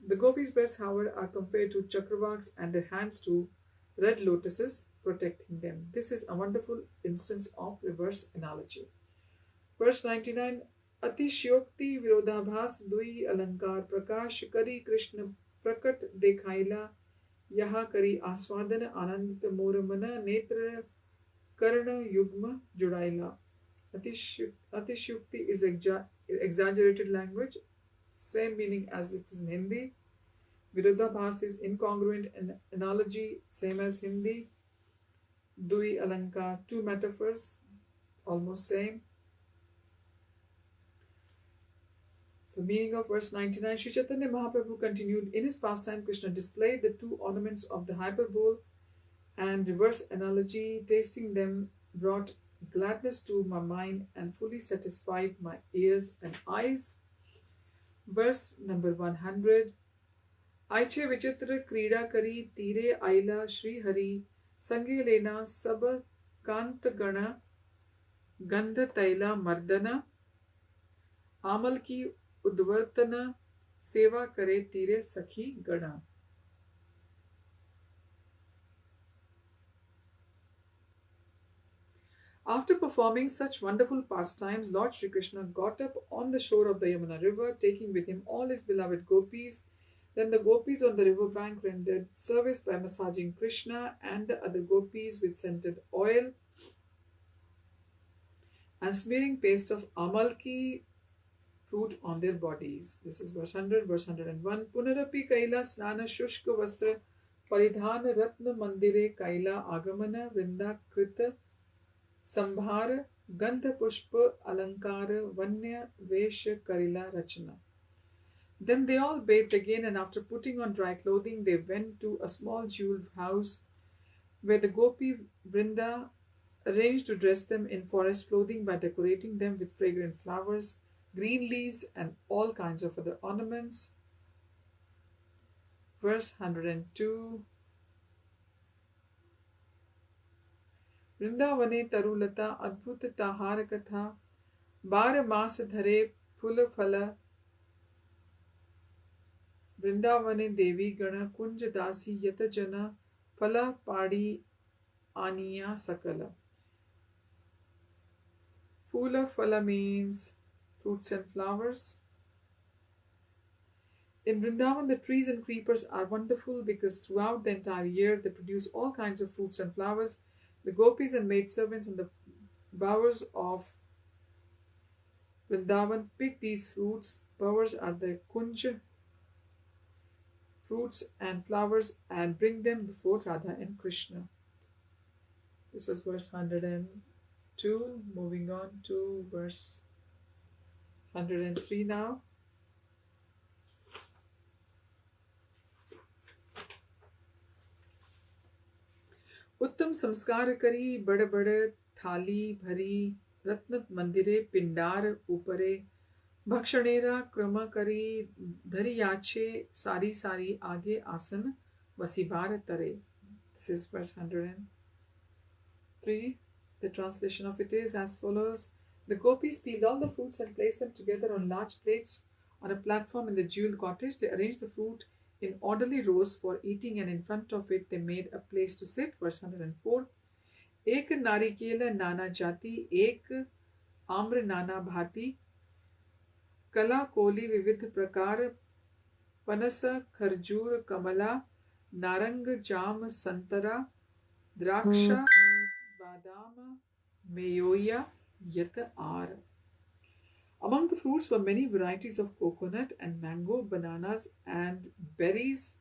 The gopis' breasts, however, are compared to Chakravaks and their hands to red lotuses, protecting them. This is a wonderful instance of reverse analogy. Verse 99. Atishyokti Virodhabhas Dui Alankar Prakash Kari Krishna Prakat Dekhaila Yaha Kari Aswadana Anandita Moramana Netra Karana Yugma Judaila. Atishyukti is exaggerated language, same meaning as it is in Hindi. Virodhabhas is incongruent and analogy, same as Hindi. Dui Alankar, two metaphors, almost same. So, meaning of verse 99, Sri Chaitanya Mahaprabhu continued, in his pastime, Krishna displayed the two ornaments of the hyperbole and reverse analogy. Tasting them brought gladness to my mind and fully satisfied my ears and eyes. Verse number 100. आयचे विचित्र क्रीडा करी तीरे आईला श्री हरी संगे लेना सब कांत गण गंध तैला मर्दन आमल की उद्वर्तन सेवा करे तीरे सखी गण. After performing such wonderful pastimes, Lord Sri Krishna got up on the shore of the Yamuna river, taking with him all his beloved gopis. Then the gopis on the river bank rendered service by massaging Krishna and the other gopis with scented oil and smearing paste of amalki fruit on their bodies. This is verse 100, verse 101. Punarapi kaila snana shushka vastra paridhan ratna mandire kaila agamana vrinda krita संभार गंध पुष्प अलंकार वन्य वेश karila rachana. Then they all bathed again, and after putting on dry clothing, they went to a small jeweled house where the gopi vrinda arranged to dress them in forest clothing by decorating them with fragrant flowers, green leaves, and all kinds of other ornaments. Verse 102. वृंदावने तरुलता अद्भुत ताहार कथा 12 मास धरे फूल फल वृंदावने देवी गण कुंज दासी यत जन फल पाड़ी आनिया सकल. Phula phala means fruits and flowers. In Vrindavan, the trees and creepers are wonderful because throughout the entire year they produce all kinds of fruits and flowers. The gopis and maidservants in the bowers of Vrindavan pick these fruits. Bowers are the kunj, fruits and flowers, and bring them before Radha and Krishna. This was verse 102. Moving on to verse 103 now. उत्तम संस्कार करी बड़ बड़ थाली भरी रत्न मंदिरे पिंडार ऊपरे भक्षणेरा क्रम करी धरियाचे सारी सारी आगे आसन वसीबार तरे. This is verse 103. The translation of it is as follows. The gopis peeled all the fruits and placed them together on large plates on a platform in the jeweled cottage. They arranged the fruit in orderly rows for eating, and in front of it they made a place to sit. Verse 104. एक नारिकेल नाना जाति एक आम्र नाना भांति कला कोली विविध प्रकार पनस खरजूर कमला नारंग जाम संतरा द्राक्षा बादाम मेयोया yat ar. Among the fruits were many varieties of coconut and mango, bananas and berries,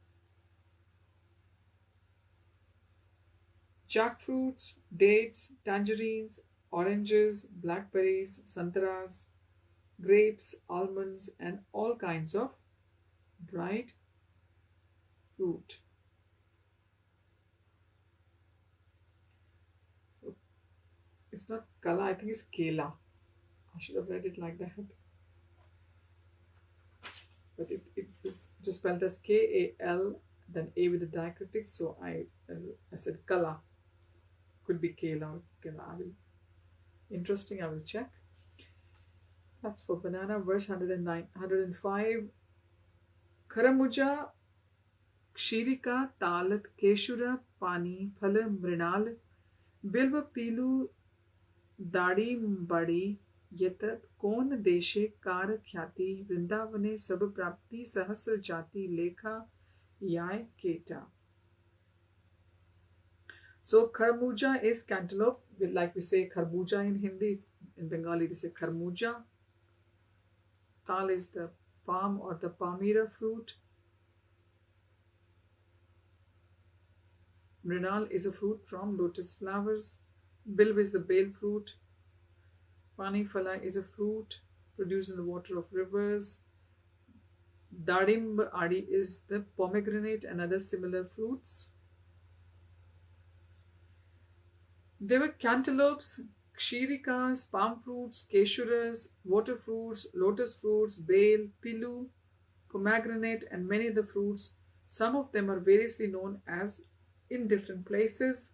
jackfruits, dates, tangerines, oranges, blackberries, santaras, grapes, almonds, and all kinds of dried fruit. So it's not kala, I think it's kela. I should have read it like that. But it's just spelled as K-A-L, then A with the diacritic. So I said kala. Could be kela or kela. Interesting, I will check. That's for banana. Verse 105. Kharamuja, Kshirika, Talat, Keshura, Pani, Phala, Mrinal, Bilva, Pilu, Dadi, Badi, यत कौन देशे car ख्याति वृंदावने सब प्राप्ति सहस्र जाति लेखा याय केटा. So kharmuja is cantaloupe, like we say kharbuja in Hindi. In Bengali they say kharmuja. Tal is the palm or the palmyra fruit. Mrinal is a fruit from lotus flowers. Bilv is the bale fruit. Pani phala is a fruit produced in the water of rivers. Dadimb adi is the pomegranate and other similar fruits. There were cantaloupes, kshirikas, palm fruits, keshuras, water fruits, lotus fruits, bale, pilu, pomegranate, and many other fruits. Some of them are variously known as in different places,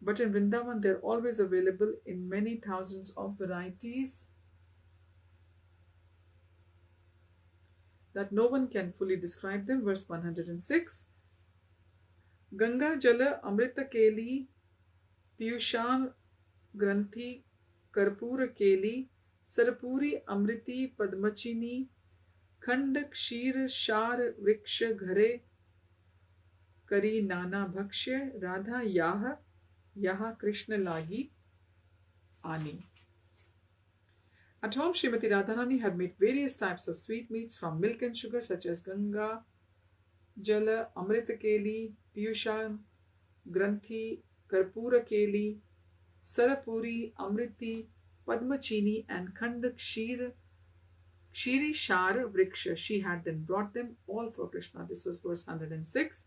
but in Vrindavan they're always available in many thousands of varieties that no one can fully describe them. Verse 106. Ganga Jala Amrita Keli Piyushan Granthi Karpura Keli Sarpuri Amriti Padmachini Khand Kshir Shar Vriksha Ghare Kari Nana Bhakshya Radha Yaha Krishna Lagi Ani. At home, Srimati Radharani had made various types of sweetmeats from milk and sugar, such as Ganga, Jala, Amrita Keli, Piyushan, Granthi, Karpura Keli, Sarapuri, Amriti, Padmachini, and Khand Kshiri Shar Vriksha. She had then brought them all for Krishna. This was verse 106.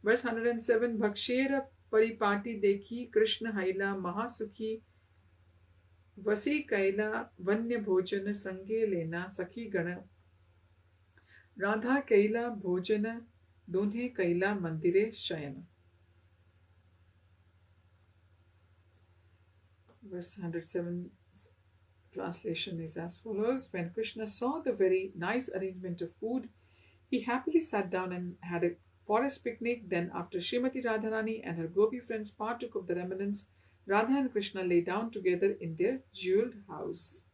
Verse 107. Bhakshera Paripati Dekhi Krishna Haila Mahasukhi Vasi Kaila Vanya Bhojana Sange Lena Sakhi Gana Radha Kaila Bhojana Dunhe Kaila Mandire Shayana. Verse 107 translation is as follows. When Krishna saw the very nice arrangement of food, he happily sat down and had a forest picnic. Then, after Srimati Radharani and her gopi friends partook of the remnants, Radha and Krishna lay down together in their jeweled house.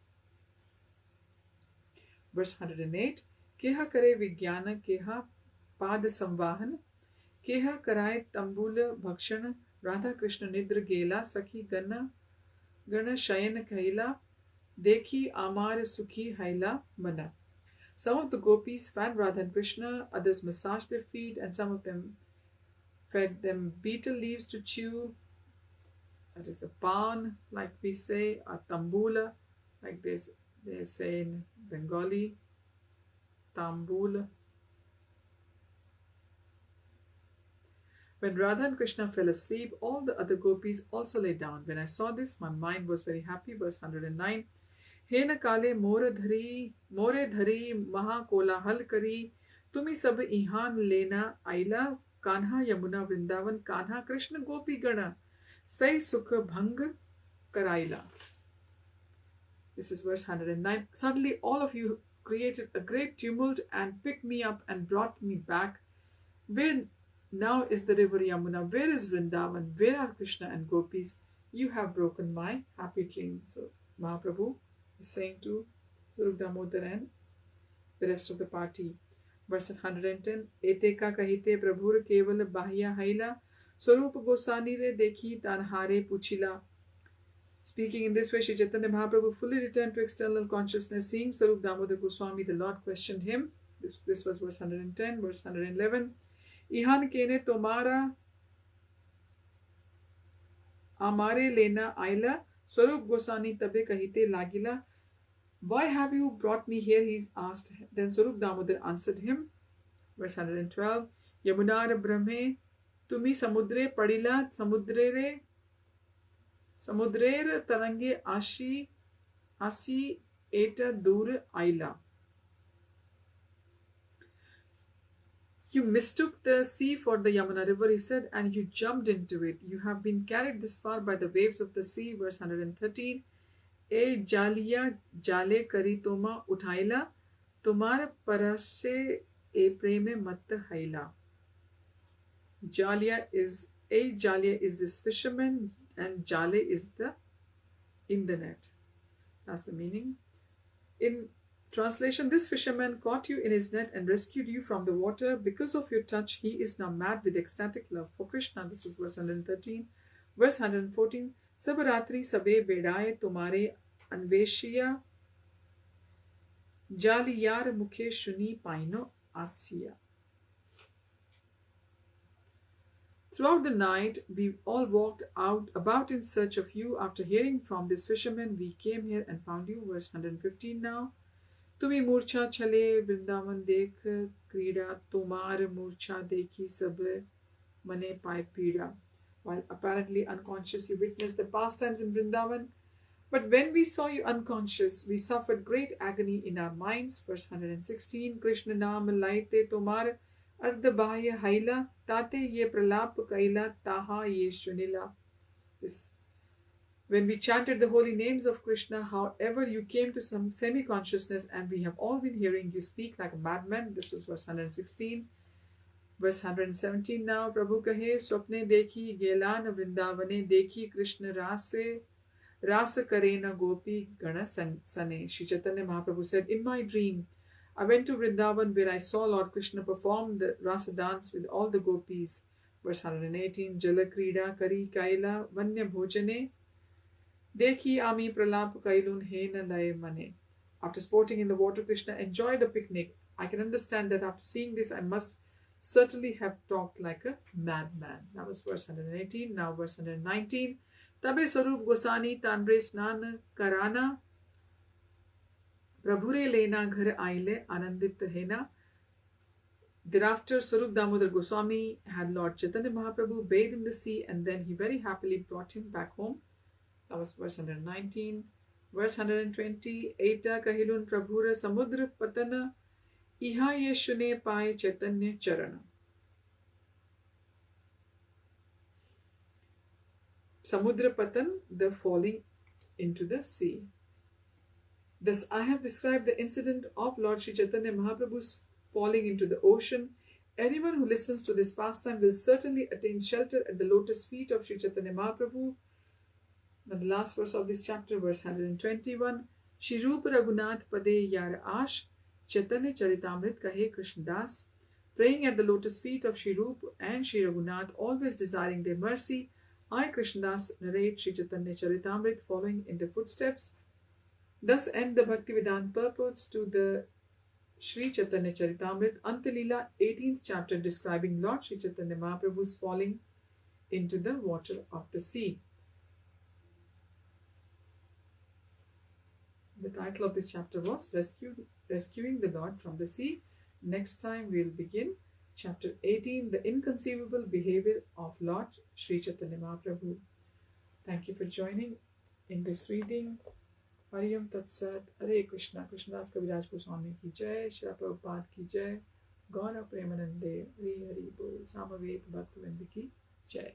Verse 108. Keha kare vigyana keha pad samvahan keha karaye tambula bhakshan Radha Krishna nidra gela sakhi gana shayan kaila dekhi amar sukhi haila mana. Some of the gopis fed Radha and Krishna, others massaged their feet, and some of them fed them betel leaves to chew. That is the pan, like we say, or tambula, like they say in Bengali, tambula. When Radha and Krishna fell asleep, all the other gopis also lay down. When I saw this, my mind was very happy. Verse 109. Hena kale more dhari maha kolahal kari tumi sab ihan lena aila kanha yamuna vrindavan kanha Krishna gopi gana sai sukha bhang karaila. This is verse 109. Suddenly all of you created a great tumult and picked me up and brought me back. Where now is the river Yamuna? Where is Vrindavan? Where are Krishna and gopis? You have broken my happy dream. So Mahaprabhu is saying to Swarup Damodar and the rest of the party. Verse 110. Eteka kahite prabhur keval bahya haila Swarup Gosani re dekhi tanhare puchila. Speaking in this way, Shri Chaitanya Mahaprabhu fully returned to external consciousness. Seeing Swarup Damodar Goswami, the Lord questioned him. This was verse 110. Verse 111. Ihan kene tomara amare lena aila Swarup Gosani tabe kahite lagila. Why have you brought me here? He asked. Then Swarup Damodar answered him. Verse 112. Yamunar brahme tumi samudre padila samudrer tarange asi eta dur aila. You mistook the sea for the Yamuna river, he said, and you jumped into it. You have been carried this far by the waves of the sea. Verse 113. E jaliya jale kari toma uthaila tumar parase e preme mat haila. Jalia is this fisherman, and Jale is in the net. That's the meaning. In translation, this fisherman caught you in his net and rescued you from the water. Because of your touch, he is now mad with ecstatic love for Krishna. This is verse 113. Verse 114. Sabaratri sabe bedaye tumare anveshiya jaliyar mukhe shuni paino asya. Throughout the night, we all walked about in search of you. After hearing from this fisherman, we came here and found you. Verse 115 now. Tumi murcha chale Vrindavan dekh krida tomar murcha dekhi sab mane pai pida. While apparently unconscious, you witnessed the pastimes in Vrindavan. But when we saw you unconscious, we suffered great agony in our minds. Verse 116. Krishna naam laite tomar अर्धबाह्य हैला ताते ये प्रलाप कैला taha ye shunila. This, when we chanted the holy names of Krishna, however you came to some semi-consciousness, and we have all been hearing you speak like a madman. This was verse 116. Verse 117 now. Prabhu kahe, swapne dekhi gelan vrindavane dekhi Krishna rasa karena gopi gana sane. Shri Chaitanya Mahaprabhu said, in my dream, I went to Vrindavan where I saw Lord Krishna perform the rasa dance with all the gopis. Verse 118, Jala krida kari kaila vanya bhojane dekhi ami pralap kailun hena laye mane. After sporting in the water, Krishna enjoyed a picnic. I can understand that after seeing this, I must certainly have talked like a madman. That was verse 118. Now verse 119. Tabe Swarup Gosani Tanre Snan Karana Prabhure Lena Ghar Aile Anandit Hena. Thereafter, Swarup Damodar Goswami had Lord Chaitanya Mahaprabhu bathe in the sea, and then he very happily brought him back home. That was verse 119. Verse 120. Eta Kahilun Prabhura Samudra Patana Iha ye shune pai Chaitanya Charana. Samudra Patan, the falling into the sea. Thus, I have described the incident of Lord Sri Chaitanya Mahaprabhu's falling into the ocean. Anyone who listens to this pastime will certainly attain shelter at the lotus feet of Sri Chaitanya Mahaprabhu. Now, the last verse of this chapter, verse 121. Shri Rupa Raghunath Pade Yar Ash Chaitanya Charitamrit Kahe Krishnadas. Praying at the lotus feet of Shri Rupa and Shri Raghunath, always desiring their mercy, I, Krishnadas, narrate Sri Chaitanya Charitamrit following in the footsteps. Thus end the Bhaktivedanta purports to the Sri Chaitanya Charitamrit, Antalila, 18th chapter, describing Lord Sri Chaitanya Mahaprabhu's falling into the water of the sea. The title of this chapter was Rescuing the Lord from the Sea. Next time we'll begin chapter 18, The Inconceivable Behavior of Lord Sri Chaitanya Mahaprabhu. Thank you for joining in this reading. Hariom Tat Sat. Hare Krishna. Krishnadas Kaviraj Goswami ki jai. Srila Prabhupada ki jai. Gaura Premanande. Hari Hari Bol. Samaved Bhaktivinoda ki jai.